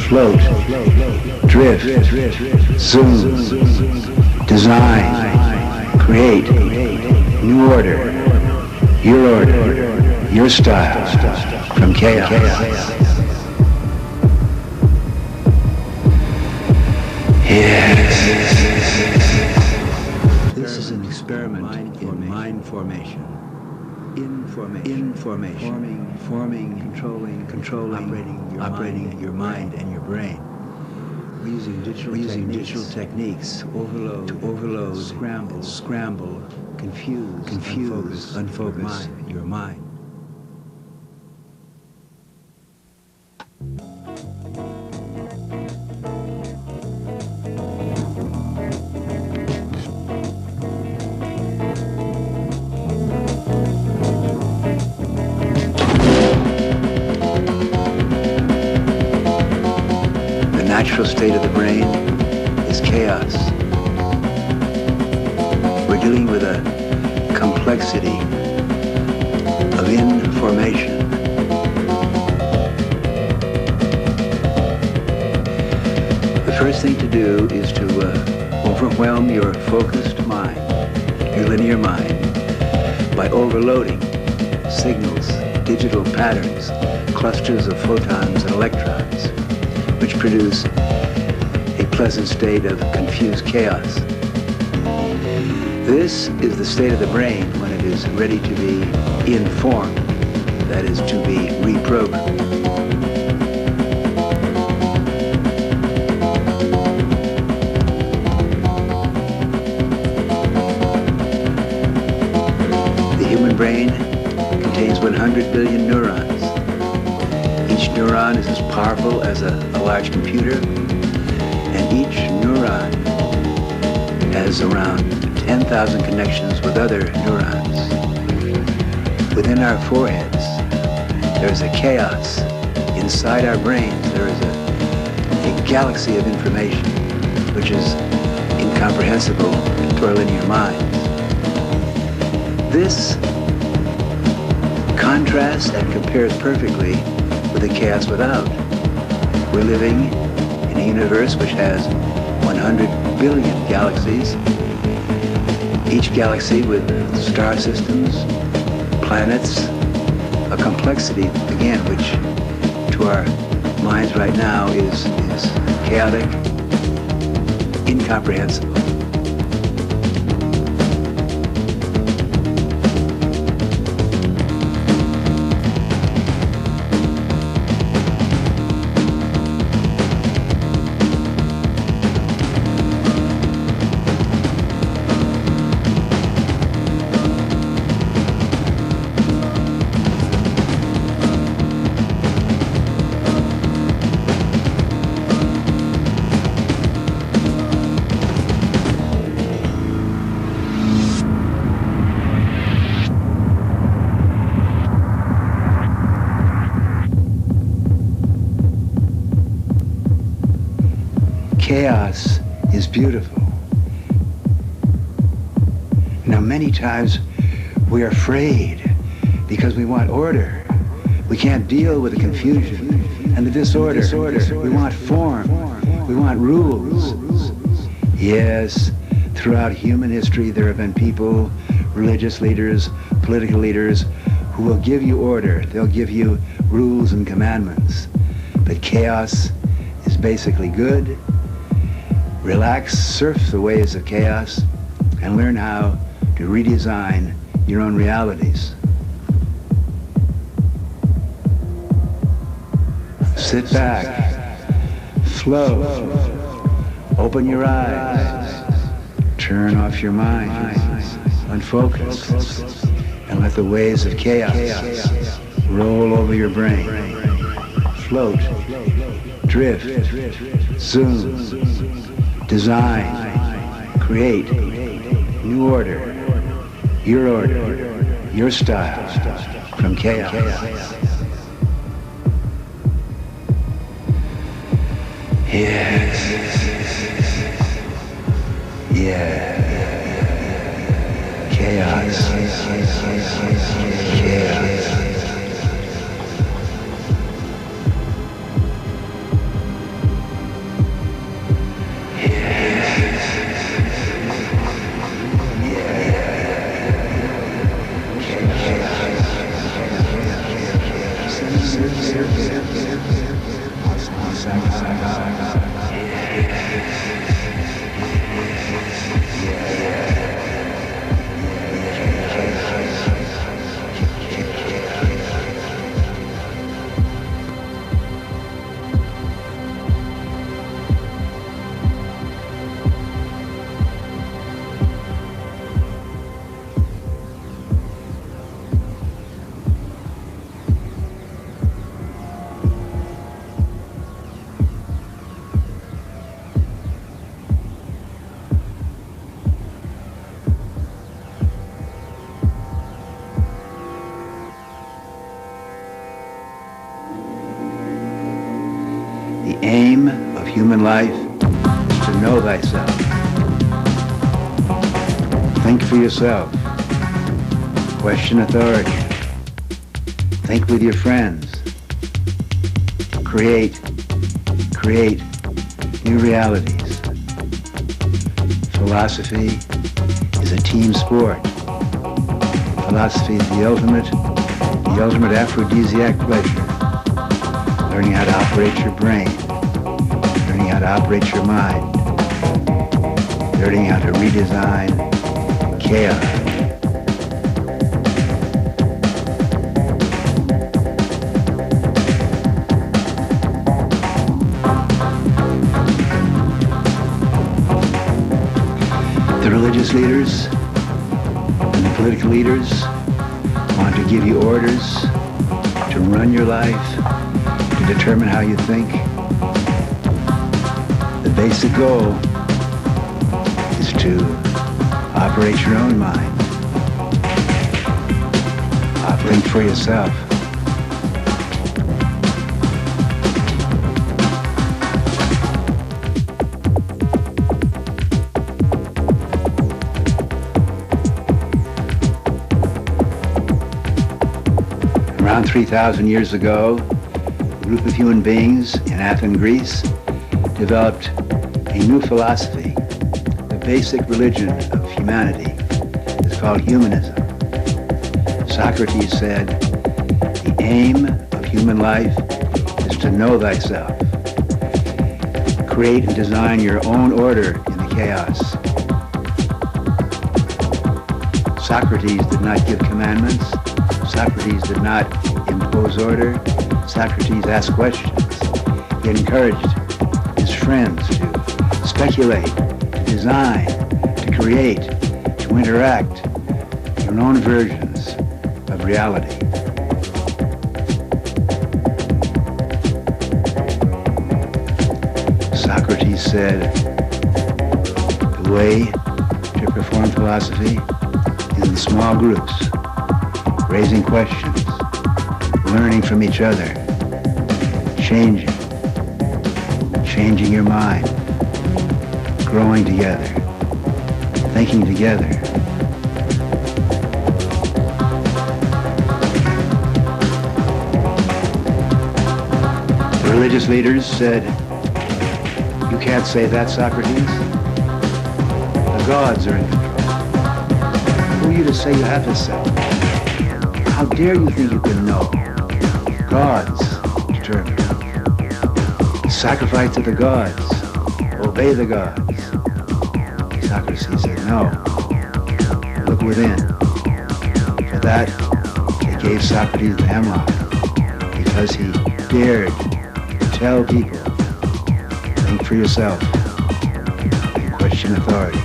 float, drift, zoom, design, create, new order, your style, from chaos. Yes. This is an experiment in mind formation. Information, forming, controlling, operating your mind and your brain. We're using digital techniques to overload, scramble, confuse, unfocus your mind. The natural state of the brain is chaos. We're dealing with a complexity of information. The first thing to do is to overwhelm your focused mind, your linear mind, by overloading signals, digital patterns, clusters of photons and electrons, which produce a pleasant state of confused chaos. This is the state of the brain when it is ready to be informed, that is, to be reprogrammed. The human brain contains 100 billion neurons. Each neuron is as powerful as a large computer, and each neuron has around 10,000 connections with other neurons. Within our foreheads, there is a chaos. Inside our brains, there is a galaxy of information which is incomprehensible to our linear minds. This contrasts and compares perfectly with the chaos without. We're living in a universe which has 100 billion galaxies, each galaxy with star systems, planets, a complexity, again, which to our minds right now is chaotic, incomprehensible. Chaos is beautiful. Now, many times we're afraid because we want order. We can't deal with the confusion and the disorder. We want form. We want rules. Yes, throughout human history, there have been people, religious leaders, political leaders, who will give you order. They'll give you rules and commandments. But chaos is basically good. Relax, surf the waves of chaos, and learn how to redesign your own realities. Sit back, flow, open your eyes, turn off your mind, unfocus, and let the waves of chaos roll over your brain. Float, drift, zoom, design, create, new order, your style, from chaos. Yes. Yeah. Chaos. Chaos. The aim of human life is to know thyself. Think for yourself. Question authority. Think with your friends. Create new realities. Philosophy is a team sport. Philosophy is the ultimate aphrodisiac pleasure. Learning how to operate your brain, learning how to operate your mind, learning how to redesign chaos. The religious leaders and the political leaders want to give you orders to run your life, to determine how you think. The basic goal is to operate your own mind. Think for yourself. Around 3,000 years ago, a group of human beings in Athens, Greece, developed a new philosophy. The basic religion of humanity is called humanism. Socrates said, the aim of human life is to know thyself. Create and design your own order in the chaos. Socrates did not give commandments. Socrates did not impose order. Socrates asked questions. He encouraged his friends to speculate, to design, to create, to interact their own versions of reality. Socrates said, the way to perform philosophy is in small groups, raising questions, learning from each other, changing your mind, growing together, thinking together. The religious leaders said, you can't say that, Socrates. The gods are in control. Who are you to say you have to say? How dare you think you can know? Gods determine. Sacrifice to the gods. Obey the gods. Socrates said, no. Look within. For that, they gave Socrates the hemlock, because he dared to tell people, think for yourself, and question authority.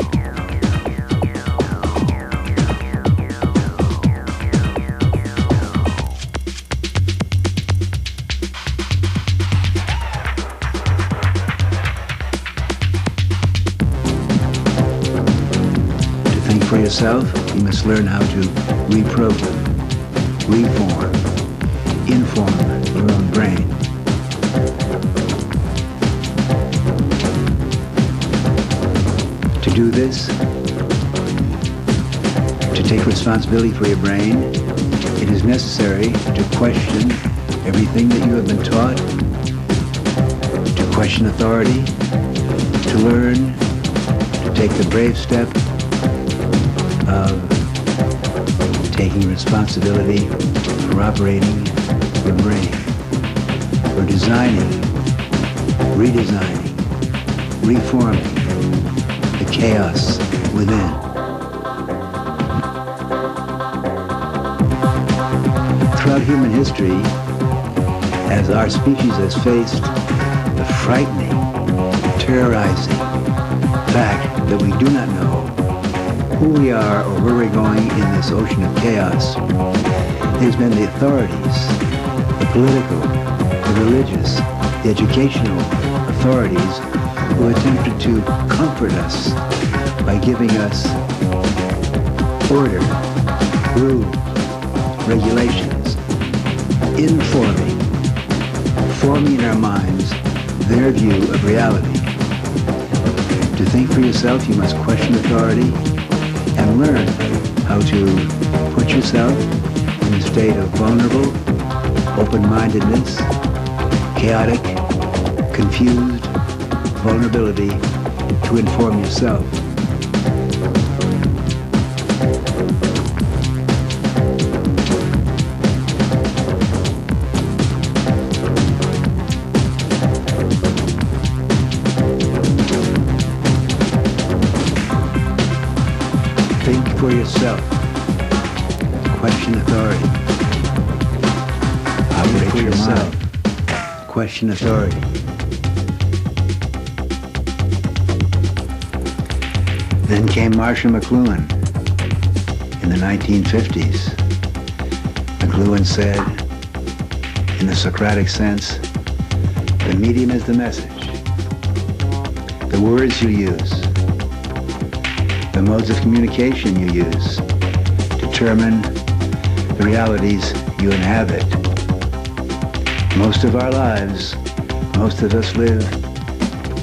For yourself, you must learn how to reprogram, reform, inform your own brain. To do this, to take responsibility for your brain, it is necessary to question everything that you have been taught, to question authority, to learn, to take the brave step of taking responsibility for operating your brain, for designing, redesigning, reforming the chaos within. Throughout human history, as our species has faced the frightening, terrorizing fact that we do not know who we are or where we're going in this ocean of chaos, it has been the authorities, the political, the religious, the educational authorities who attempted to comfort us by giving us order, rules, regulations, forming in our minds their their view of reality. To think for yourself, you must question authority and learn how to put yourself in a state of vulnerable, open-mindedness, chaotic, confused vulnerability to inform yourself. Think for yourself. Question authority. Operate your mind. Question authority. Then came Marshall McLuhan in the 1950s. McLuhan said, in the Socratic sense, the medium is the message. The words you use, the modes of communication you use, determine the realities you inhabit. Most of our lives, most of us live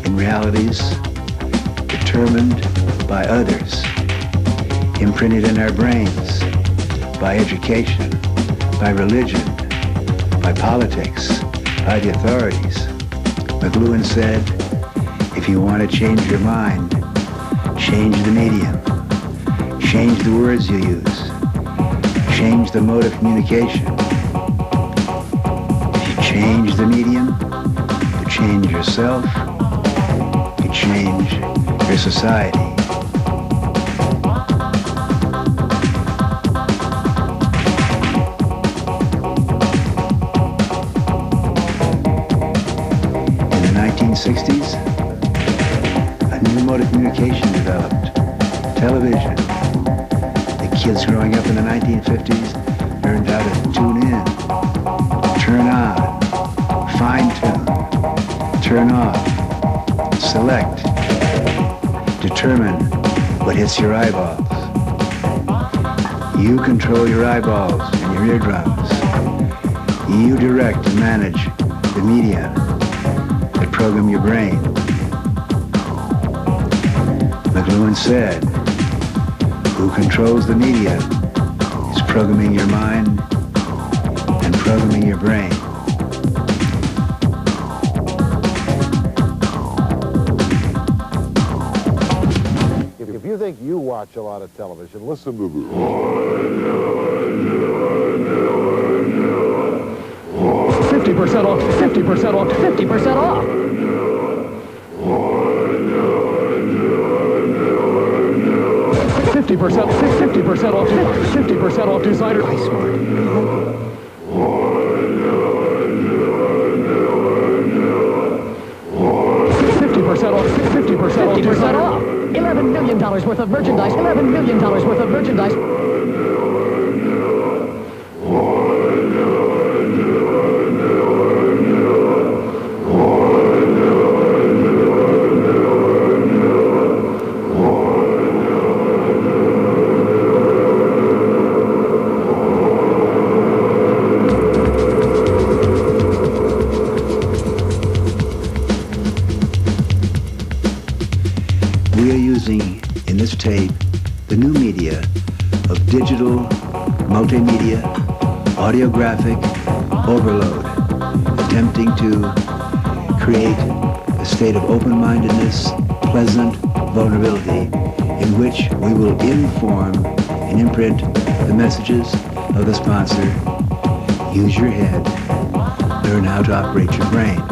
in realities determined by others, imprinted in our brains by education, by religion, by politics, by the authorities. McLuhan said, if you want to change your mind, change the medium, change the words you use, change the mode of communication. If you change the medium, you change yourself, you change your society. In the 1960s, a new mode of communication developed, television. The kids growing up in the 1950s learned how to tune in, turn on, fine-tune, turn off, select, determine what hits your eyeballs. You control your eyeballs and your eardrums. You direct and manage the media that program your brain. McLuhan said, who controls the media is programming your mind and programming your brain. If you think you watch a lot of television, listen to this. 50% off, 50% off, 50% off. 50% off, 50% off designer. I smart. 50% off, 50% off. $11 million worth of merchandise, $11 million worth of merchandise. We are using, in this tape, the new media of digital, multimedia, audiographic overload, attempting to create a state of open-mindedness, pleasant vulnerability, in which we will inform and imprint the messages of the sponsor. Use your head, learn how to operate your brain.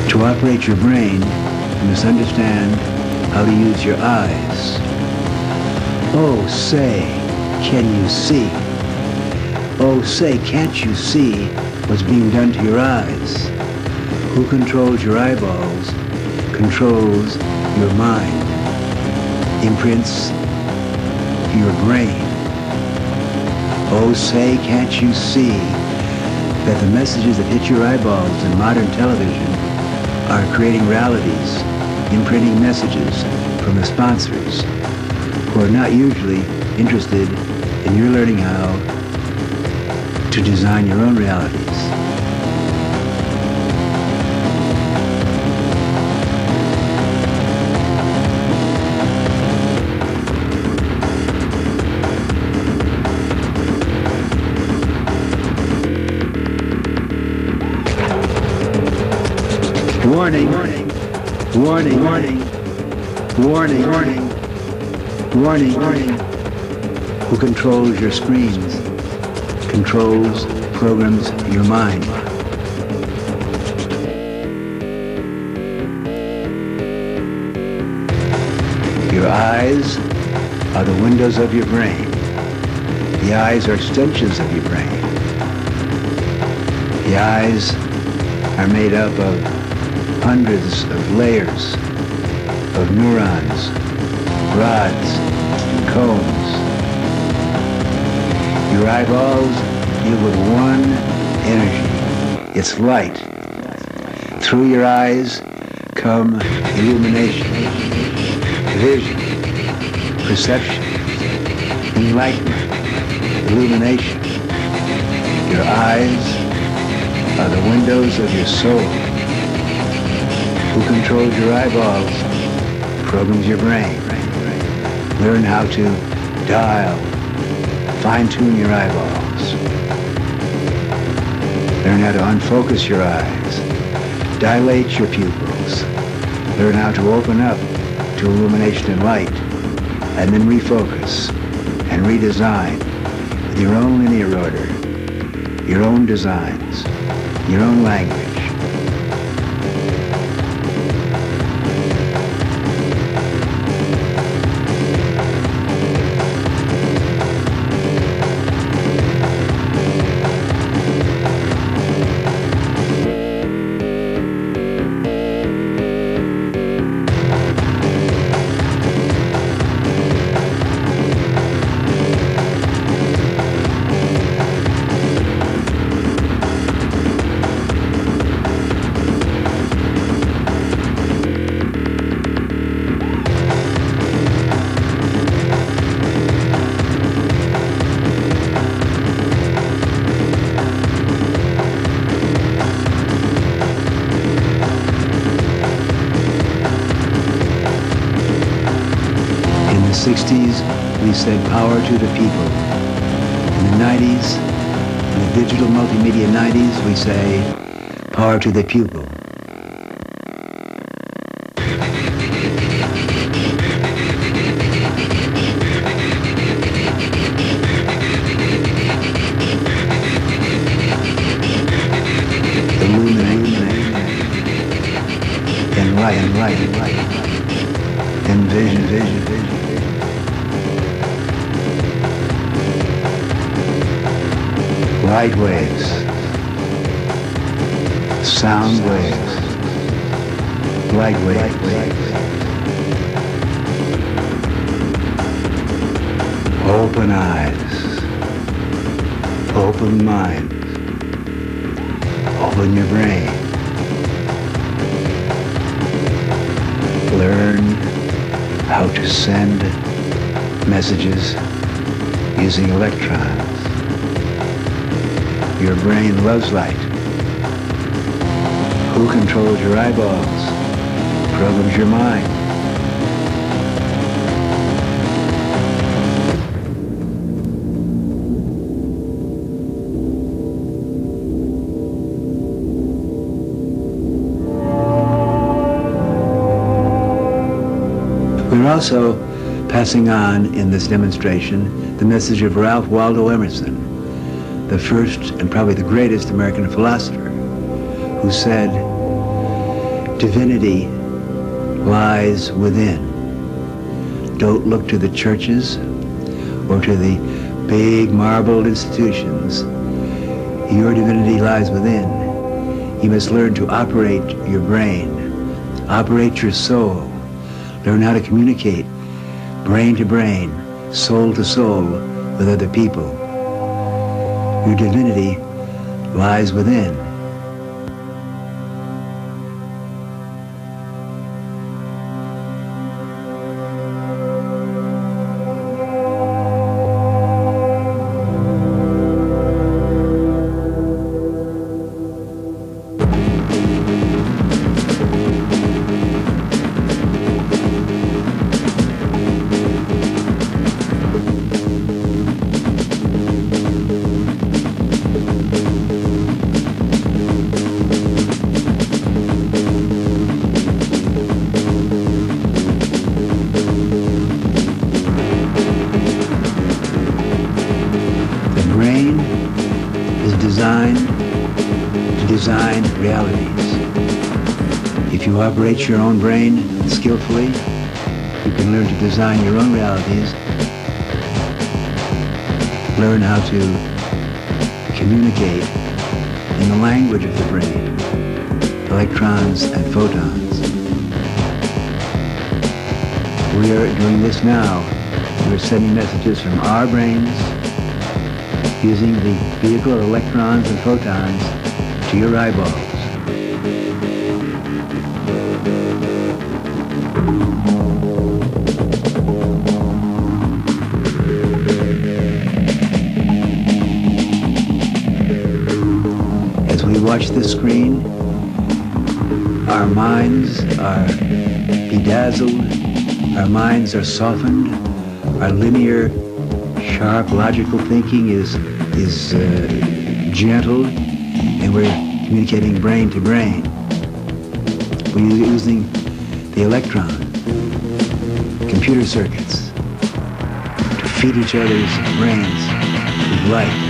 To operate your brain, you must understand how to use your eyes. Oh, say, can you see? Oh, say, can't you see what's being done to your eyes? Who controls your eyeballs controls your mind, imprints your brain. Oh, say, can't you see that the messages that hit your eyeballs in modern television are creating realities, imprinting messages from the sponsors who are not usually interested in your learning how to design your own realities. Warning, warning, warning, warning, warning, warning, warning, warning. Who controls your screens, controls, programs your mind. Your eyes are the windows of your brain. The eyes are extensions of your brain. The eyes are made up of hundreds of layers of neurons, rods, and cones. Your eyeballs deal with one energy. It's light. Through your eyes come illumination, vision, perception, enlightenment, illumination. Your eyes are the windows of your soul. Who controls your eyeballs programs your brain. Learn how to dial, fine-tune your eyeballs. Learn how to unfocus your eyes, dilate your pupils. Learn how to open up to illumination and light, and then refocus and redesign with your own linear order, your own designs, your own language. In the 60s, we said power to the people. In the 90s, in the digital multimedia 90s, we say power to the pupil. Illuminate and light and light and light and vision, vision, vision. Light waves, sound waves, light waves. Open eyes, open minds, open your brain. Learn how to send messages using electrons. Your brain loves light. Who controls your eyeballs programs your mind. We're also passing on in this demonstration the message of Ralph Waldo Emerson, the first and probably the greatest American philosopher, who said, divinity lies within. Don't look to the churches or to the big marbled institutions. Your divinity lies within. You must learn to operate your brain, operate your soul, learn how to communicate brain to brain, soul to soul with other people. Your divinity lies within. Design realities. If you operate your own brain skillfully, you can learn to design your own realities, learn how to communicate in the language of the brain, electrons and photons. We are doing this now. We're sending messages from our brains using the vehicle of electrons and photons to your eyeballs. As we watch this screen, our minds are bedazzled, our minds are softened, our linear, sharp, logical thinking is gentled, and we're communicating brain to brain. We're using the electron, computer circuits, to feed each other's brains with light.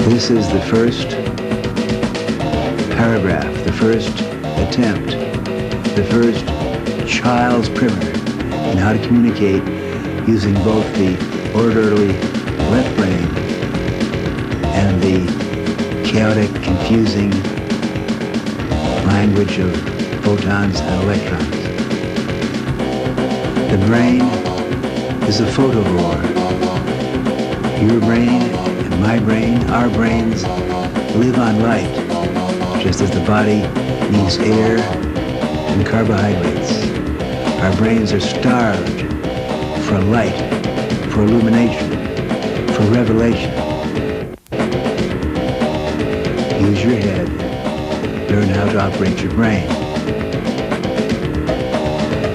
This is the first paragraph, the first attempt, the first child's primer in how to communicate using both the orderly left brain and the chaotic, confusing language of photons and electrons. The brain is a photovore. Your brain, my brain, our brains live on light, just as the body needs air and carbohydrates. Our brains are starved for light, for illumination, for revelation. Use your head, learn how to operate your brain.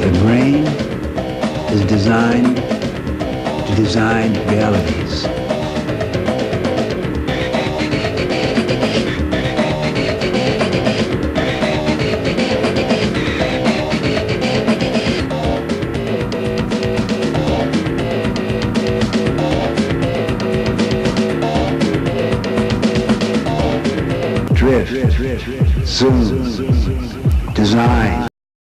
The brain is designed to design realities. Drift, zoom, design,